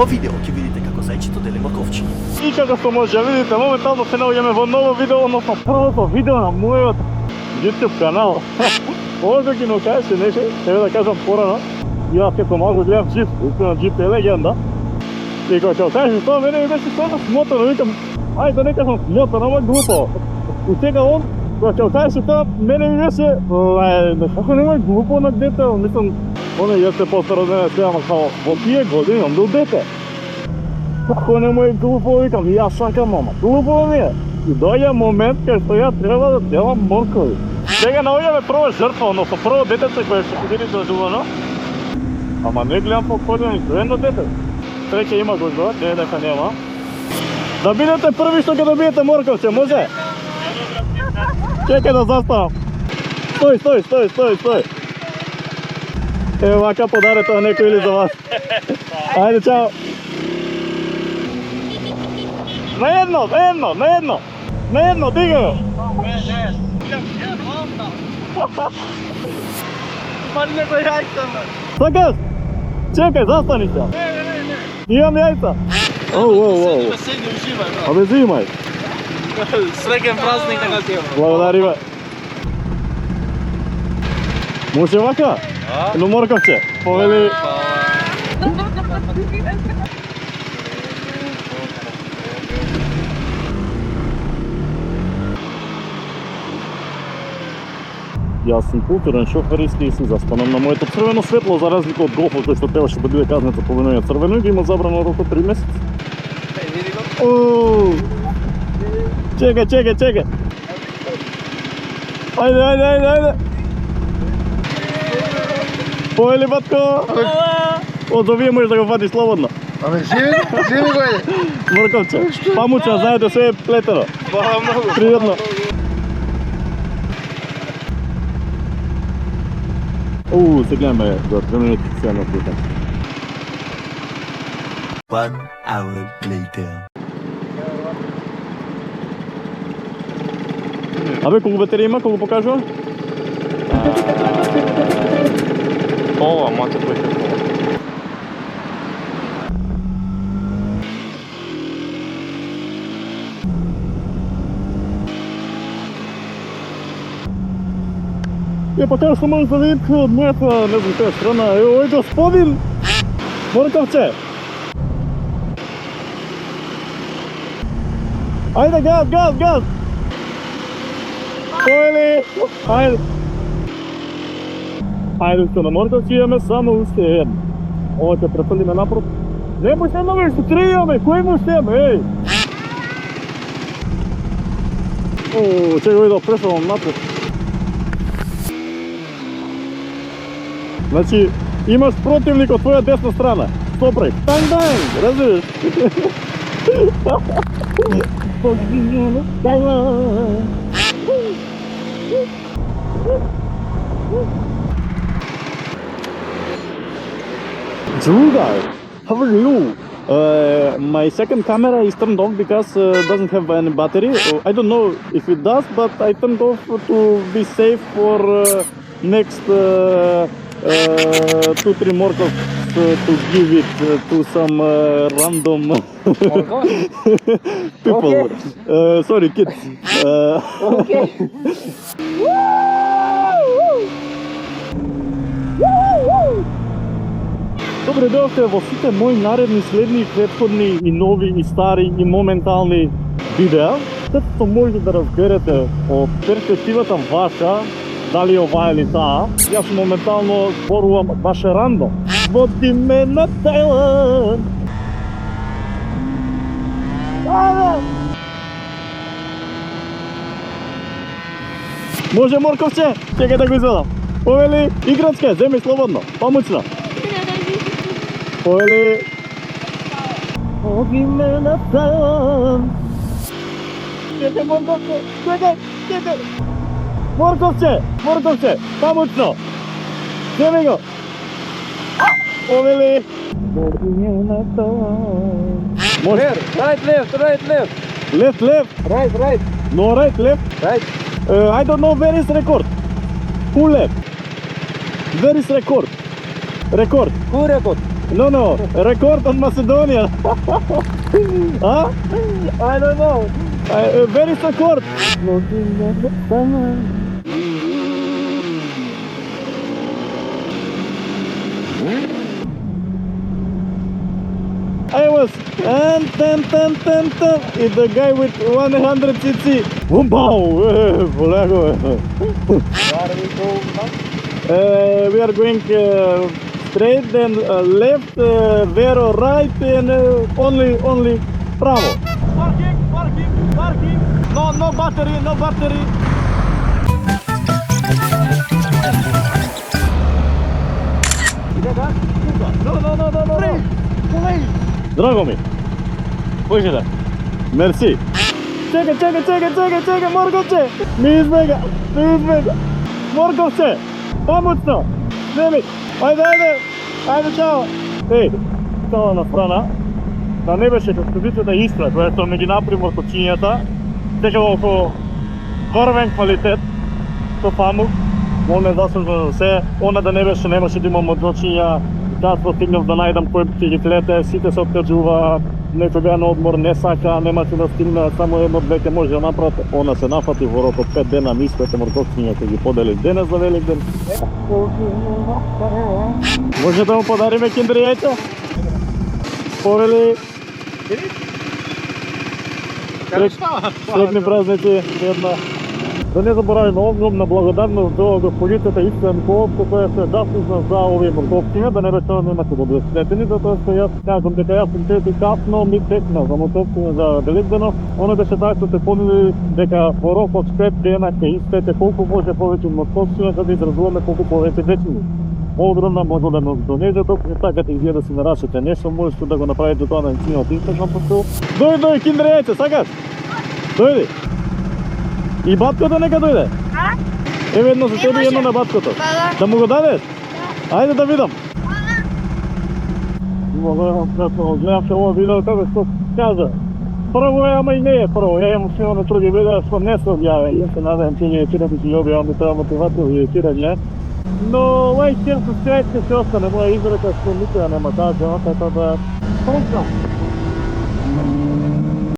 ова видео ќе видите како зајчето дели морковчиња. И како што може да видите, моментално се наоѓаме во ново видео, односно првото видео на мојот YouTube канал. Може ги но кажеш нешто, тебе да кажам порано. Јас како малку гледам Jeep, на Jeep е легенда. И кога кажеш тоа, мене ми беше тоа смотано, викам, ајде да не кажам смотано, ама глупо. И сега он, кога кажеш тоа, мене ми беше, како нема глупо на дете, мислам, оне јесте постаро да не се, ама само во тие години имам бил дете. Како нема глупо, викам, јас сакам, ама глупо ми е. И доаѓа момент кај што ја треба да делам моркови. Сега наоѓаме прва жртва, односно прво детеце кое ќе биди задувано. Ама не гледам по ходење, едно дете. Среќа има гожба, не дека нема. Да бидете први што ќе добиете морковче, може? Чекај да заставам. Стој. Ево вака подарете на некој или за вас. Ајде, чао. На едно, дигај го. Мали некој јајца. Сакаш? Чекај, застани се. Имам јајца. Оу. Седи, уживај. Абе, зимај. Среќен празник на тебе. Благодари бе. Може вака? Едно морковче. Повели. Јас сум културен шофер и си застанам на моето црвено светло за разлика од голфот кој што требаше да биде казнет за повинување црвено и ги има забрано рокот 3 месеци. Чекај. Ајде. Повели батко. Одо вие можеш да го фатиш слободно. Аме живи го е. Морковче. Памуча, знаете се е плетено. Баха многу. Пријатно. Се гледаме за 3 минути сега на пута. 1 hour later. Абе, колку батерија има, колку покажува? Ова, мате кој е ова. Па кажа што може да видите од мојата, не знам која страна, ој господин Морковче. Ајде, газ! Повели! Ајде што на Морковче имаме само уште едно. Ова ќе префрлиме напрот. Немој се едно што три имаме, кој му уште имаме, еј! Чекај да префрлам напрот. Значи, имаш противник од твоја десна страна. Стопрај. Танг, разбираш? Jugai, how are you? My second camera is turned off because doesn't have any battery. I don't know if it does, but I turned off to be safe for next 2-3 morkov to give it to some random people. Okay. Sorry, kids. Okay. Добре дојавте во сите мои наредни, следни, претходни и нови и стари и моментални видеа. Сето што можете да разберете од перспективата ваша, дали ова или таа, јас моментално зборувам баш рандом. Води ме на Тајланд. Може Морковче, чекај да го изведам. Повели, играчка, земи слободно, помучно. Повели. Води ме на Тајланд. Чекај Морковче, чекај. Морковче, помучно. Земи го. Повели. Може. Right, left. Left. Right. No right, left. Right. I don't know where is record. Who left? Where is record? Record. Who record? No, record on Macedonia. Huh? I don't know. Where is the court? I was it's the guy with 100 cc. Wow, polego. We are going straight, then left, vero right, and only bravo. Parking. No battery. No. Драго ми, пожелaj. Мерси. Чекай, Морковче! Ми избега. Морковче, помоцно. Неми, ајде, чао. Еј, става на страна. Да не беше композицијата иста, која што меѓу например точињата, тежа околу корвен квалитет, со памук, не заслужено за се, она да не беше, немаше да имам одлучиња. Касно стигнав да најдам кој ќе ги плете, сите се откажува, некој беа на одмор, не сака, немаше да стигна, само едно-две ќе може да направат. Она се нафати во рок од 5 дена, ми свете морковчиња ќе ги подели денес за Великден. Може да му подариме киндер јајца? Порели? Среќни празници, една. Да не забораваме огромна благодарност до господината Искрен Коловко, која се заслужна за овие морковчиња, да не беше немате да бидат сретени, затоа што јас кажам дека јас сум тети касно ми текна за морковчиња за Великдено. Оно беше така што се понуди дека во рок од 5 дена ќе испете колку може повеќе морковчиња за да изразуваме колку повеќе дечини. Огромна благодарност до нејзето, ако сакате и да си нарашите нешто, можете да го направите тоа на нацијниот Инстаграм профил. Дојди, киндер јајце, сакаш? Дојди. И баткото нека дојде? А? Еве едно за тебе и едно на баткото. Да му го дадеш? Ајде да видам. Гледам се ова видео како што кажа. Прво е, ама и не е прво. Ја имам сигурно други видеа што не се објавени. Ја се надевам че ќе ќе ги објавам да треба мотивација и екирање. Но овај хер со светке се остане моја изрека што никоја нема каже, така да...